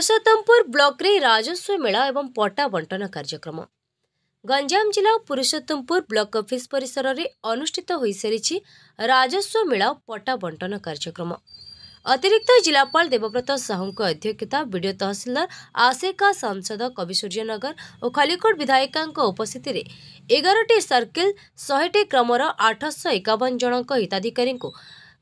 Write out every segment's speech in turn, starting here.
Purushottampur block रे राजस्व मेला एवं पट्टा बंटन कार्यक्रम गंजाम जिला पुरुषोत्तमपुर ब्लॉक ऑफिस परिसर में अनुष्ठित हो सारी राजस्व मेला पट्टा बंटन कार्यक्रम। अतिरिक्त जिलापाल देवव्रत साहू अध्यक्षता वीडियो तहसीलदार आसेका सांसद कविसूर्यनगर और खलिकोट विधायिका उपस्थित 11टी सर्किल 100टी क्रमर 851 जन हिताधिकारी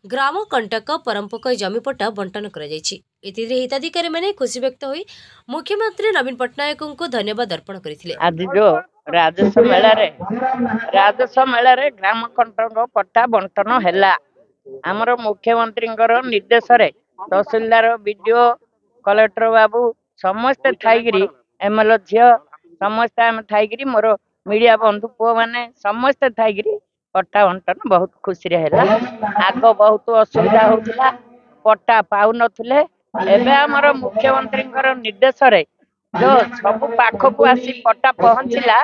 ग्राम कंटक परंपक जमीपट्टा बंटन कर हिताधिकारी मैंने खुशी व्यक्त हुई मुख्यमंत्री नवीन पट्टनायक को धन्यवाद अर्पण करथिले। आज जो राजस्व मेला रे ग्राम कंटक पट्टा बंटन हैला आमर मुख्यमंत्री निर्देश रे तहसीलदार बीडीओ कलेक्टर बाबू समस्त थाईगिरी एमएलए झियो समस्त आम थाईगिरी मोर मीडिया बंधु पुओ माने समस्त थाईगिरी पट्टा बंटन बहुत खुशी रे हैला। आग बहुत असुविधा होतिला पट्टा पाउ नथुले एबे हमर मुख्यमंत्री निर्देश रे जो सब पाख को आसी पट्टा पहुंचला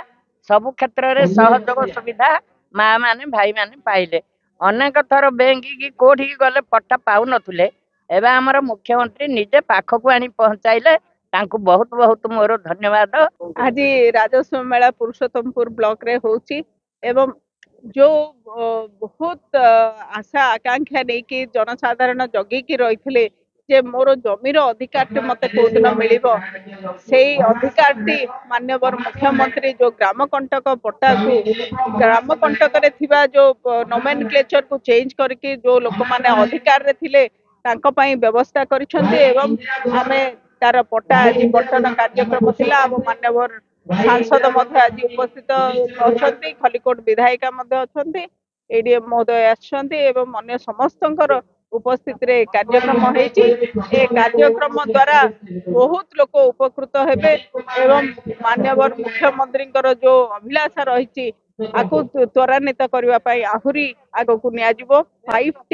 सब क्षेत्र रे सहयोग सुविधा माँ माने भाई माने पाइले। अनेक थर बैंक की कोठी गले पट्टा पाउ नथुले एबे हमर मुख्यमंत्री निजे पाख को आनी पहुंचाइले तांको बहुत बहुत मोर धन्यवाद। आज राजस्व मेला पुरुषोत्तमपुर ब्लॉक रे होची एवं जो बहुत आशा आकांक्षा नहीं कि जनसाधारण जगी की रही जे मोर जमीर अधिकार मत कोदिन मिल से अधिकार माननीय मुख्यमंत्री जो ग्राम कंटक पट्टा को ग्राम कंटक रे थिबा जो नोमेनक्लेचर को चेंज करके जो लोक माने अधिकार रे थिले तांको पई व्यवस्था करिसंते एवं आमे तार पट्टा आज बंटन कार्यक्रम थिला। माननीय सांसद आज उपस्थित अच्छा खलिकोट विधायिका अच्छा एडीएम महोदय आसम अन्य समस्त उपस्थित रे कार्यक्रम होईची। ए कार्यक्रम द्वारा बहुत लोक उपकृत हेबे एवं माननीय मुख्यमंत्री जो अभिलाषा रही आकु त्वरान्वित करने आहुरी आग को नियाजिबो 5T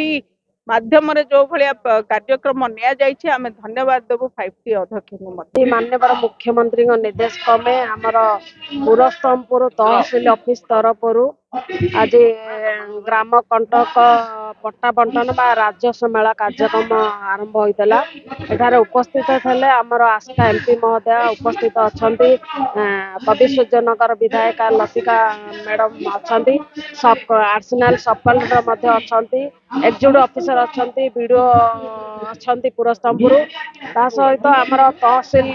माध्यम जो भाया कार्यक्रम निया जाइछे आमे धन्यवाद देबो 5T अध्यक्ष माननीय मुख्यमंत्री निर्देश क्रमे आमर पुरुषोत्तमपुर तहसील ऑफिस तरफ आज ग्राम कंटक पट्टा बंटन बा राजस्व मेला कार्यक्रम आरंभ होता। एठारे उपस्थित थे आमर आस्था एमपी महोदय उपस्थित अच्छा कविसूर्यनगर विधायिका लतिका मैडम अच्छा सब आर्सेनाल सब कलेक्टर अच्छा एक्जिक्यूटिव ऑफिसर अच्छा बीडीओ अच्छा पुरुषोत्तमपुर ता सहित आमर तहसील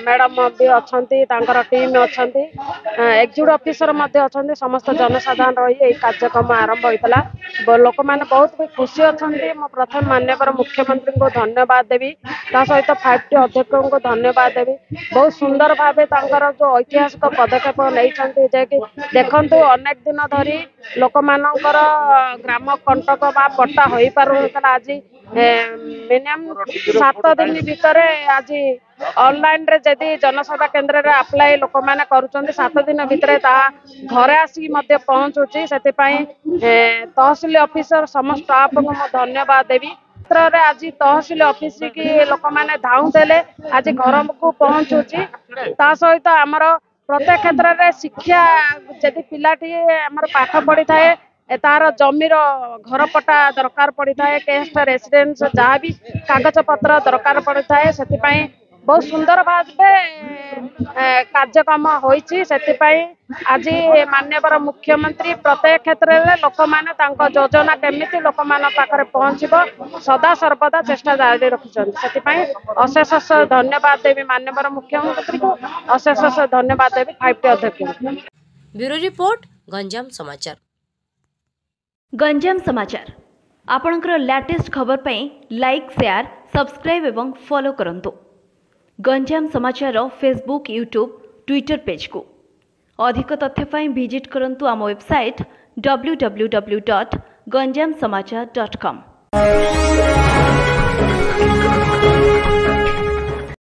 मैडम भी अच्छा टीम अच्छा एक्जिक्यूटिव ऑफिसर अच्छा समस्त जनसाधारण रही कार्यक्रम आरंभ होता। लोक मैंने बहुत भी खुशी अच्छा मो प्रथम माननीय मुख्यमंत्री को धन्यवाद देवी ता सहित 5T अध्यक्ष को धन्यवाद देवी। बहुत सुंदर भाव जो ऐतिहासिक पदक्षेप नहीं देखु अनेक दिन धरी लोक मानकर ग्राम कंटक बा पट्टा हो पार आज मिनिमम 7 दिन भितर आज ऑनलाइन रे जदि जनसेवा केंद्र रे अप्लाई लोक माने करूछन 7 दिन भितर घरे आसी मध्य पहुंचुची से तहसील ऑफिसर समस्त स्टाफ को धन्यवाद देवी। आज तहसील ऑफिस की लोक माने धाऊ देले आज घर को पहुंचुची ता सहित आमर प्रत्येक क्षेत्र में शिक्षा जदि पिलाटी आमर पाठ पढ़ी थाए तार जमीर घर पट्टा दरकार पड़ी थाए केस्ट रेसिडेंस जहाँ भी कागज पत्र दरकार पड़ी थाए से बहुत सुंदर भाव कार्यक्रम होइछि। आज माननीय मुख्यमंत्री प्रत्येक क्षेत्र में लोक माने योजना केमिति लोक मान पाखरे पहुंचबो सदा सर्वदा चेष्टा जारी रखिछन से अशेष धन्यवाद देवी माननीय मुख्यमंत्री को अशेष धन्यवाद देवी 5T अध्यक्ष। ब्यूरो रिपोर्ट गंजाम समाचार। गंजाम समाचार आपणकर लेटेस्ट खबर पई लाइक शेयर सब्सक्राइब एवं फॉलो करंतु। गंजाम समाचार फेसबुक यूट्यूब ट्विटर पेज को अधिक तथ्य पई विजिट करंतु आम वेबसाइट www.ganjamsamachar.com।